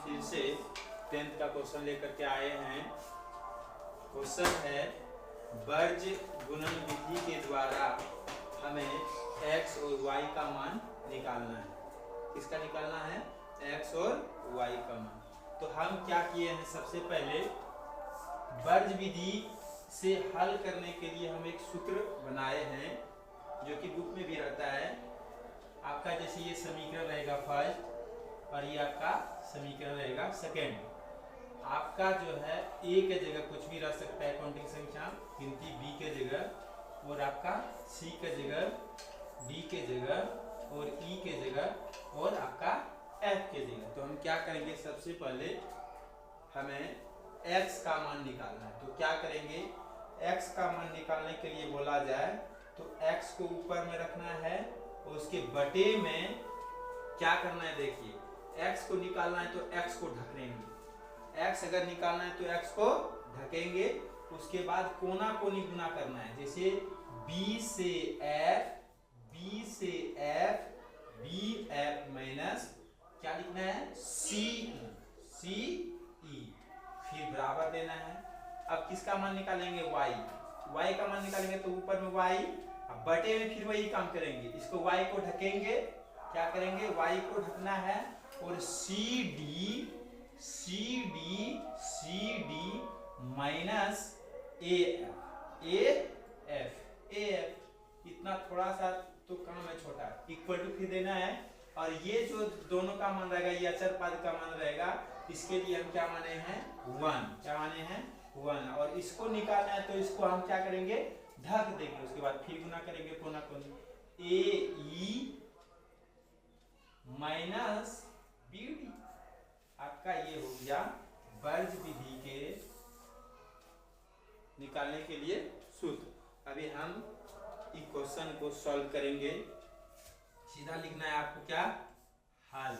फिर से 10th का क्वेश्चन लेकर के आए हैं। क्वेश्चन है वर्ज गुणन विधि के द्वारा हमें x और y का मान निकालना है। किसका निकालना है? x और y का मान। तो हम क्या किए हैं, सबसे पहले वर्ज विधि से हल करने के लिए हम एक सूत्र बनाए हैं जो कि बुक में भी रहता है आपका। जैसे ये समीकरण रहेगा फर्स्ट और ये आपका समीकरण रहेगा सेकेंड। आपका जो है ए के जगह कुछ भी रह सकता है, काउंटिंग संख्या गिनती बी के जगह, और आपका सी के जगह, डी के जगह, और ई के जगह, और आपका एफ के जगह। तो हम क्या करेंगे, सबसे पहले हमें x का मान निकालना है। तो क्या करेंगे, x का मान निकालने के लिए बोला जाए तो x को ऊपर में रखना है और उसके बटे में क्या करना है, देखिए x को निकालना है तो x को ढक देंगे। x अगर निकालना है तो x को ढकेंगे। उसके बाद कोना कोनी गुना करना है। जैसे b से f, b से f, bf माइनस क्या लिखना है, ce, फिर बराबर देना है। अब किसका मान निकालेंगे, y का मान निकालेंगे तो ऊपर में y, अब बटे में फिर वही काम करेंगे। इसको y को ढकेंगे, क्या करेंगे, y को ढकना है और cd माइनस af इतना थोड़ा सा तो काम है छोटा, इक्वल टू फिर देना है। और ये जो दोनों का मान रहेगा, ये अचर पद का मान रहेगा, इसके लिए हम क्या माने हैं, 1। क्या माने हैं, 1। और इसको निकालना है तो इसको हम क्या करेंगे, ढक देंगे। उसके बाद फिर गुना करेंगे कोना कोनी, ए माइनस बी डी। आपका ये हो गया वर्ज विधि के निकालने के लिए सूत्र। अभी हम इस क्वेश्चन को सॉल्व करेंगे। सीधा लिखना है आपको क्या, हल,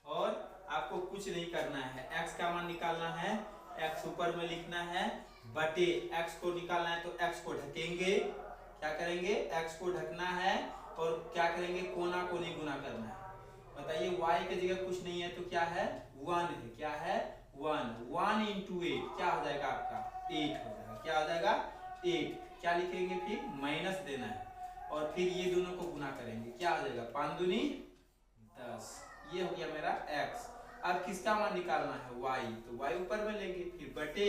और आपको कुछ नहीं करना है। x का मान निकालना है, x ऊपर में लिखना है, बटे x को निकालना है तो x को ढकेंगे। क्या करेंगे, x को ढकना है और क्या करेंगे, कोना कोनी गुना करना है। बताइए y के जगह कुछ नहीं है तो क्या है, 1 है। क्या है, 1 इंटू 8 क्या हो जाएगा आपका, 8 हो जाएगा। क्या हो जाएगा, 8। क्या लिखेंगे, फिर माइनस देना है और फिर ये दोनों को गुना करेंगे। क्या हो जाएगा, 5 दूनी 10। ये हो गया मेरा x। अब किसका मान निकालना है, y, तो y ऊपर में लेंगे, फिर बटे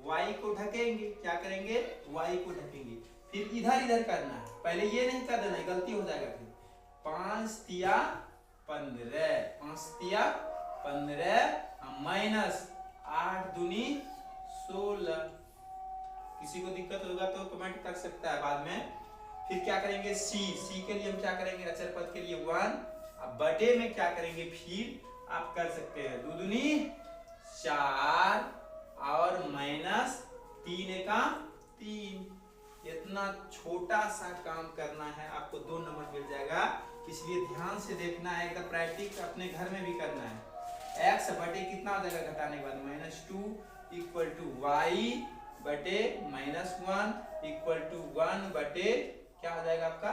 y को ढकेंगे। क्या करेंगे, y को ढकेंगे, फिर इधर करना है। पहले ये नहीं कर देना है, गलती हो जाएगा। फिर 5 तिया 15, 5 तिया 15 माइनस 8 दूनी 16। किसी को दिक्कत होगा तो कमेंट कर सकता है बाद में। फिर क्या करेंगे, c के लिए हम क्या करेंगे, अचर पद के लिए 1। अब बटे में क्या करेंगे, फिर आप कर सकते हैं 2 दूनी 4 और माइनस 3 एका 3। इतना छोटा सा काम करना है, आपको 2 नंबर मिल जाएगा। इसलिए ध्यान से देखना है, एकदम प्रैक्टिस अपने घर में भी करना है। x बटे कितना हो जाएगा घटाने के बाद, -2 इक्वल टू y बटे -1 इक्वल टू 1 बटे क्या हो जाएगा आपका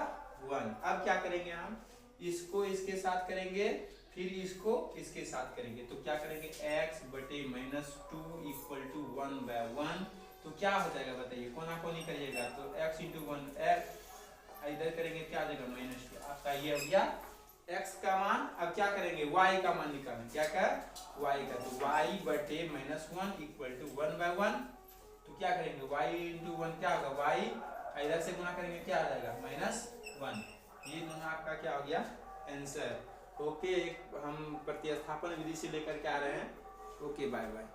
1। अब क्या करेंगे, हम इसको इसके साथ करेंगे, फिर इसको इसके साथ करेंगे। तो क्या करेंगे, x बटे -2 इक्वल टू 1/1। तो क्या हो जाएगा बताइए, कोना कोनी करिएगा तो x इंटू 1 x, इधर करेंगे क्या आ जाएगा, -2। आपका ये हो गया x का मान। अब क्या करेंगे, y का मान निकालना। क्या कर, y का, तो y बटे -1 इक्वल टू 1/1। तो क्या करेंगे, y इंटू 1 क्या होगा, y, इधर से गुना करेंगे क्या आ जाएगा, -1। ये दोनों आपका क्या हो गया, आंसर। ओके, हम प्रतिस्थापन विधि से लेकर के आ रहे हैं। Okay, bye bye.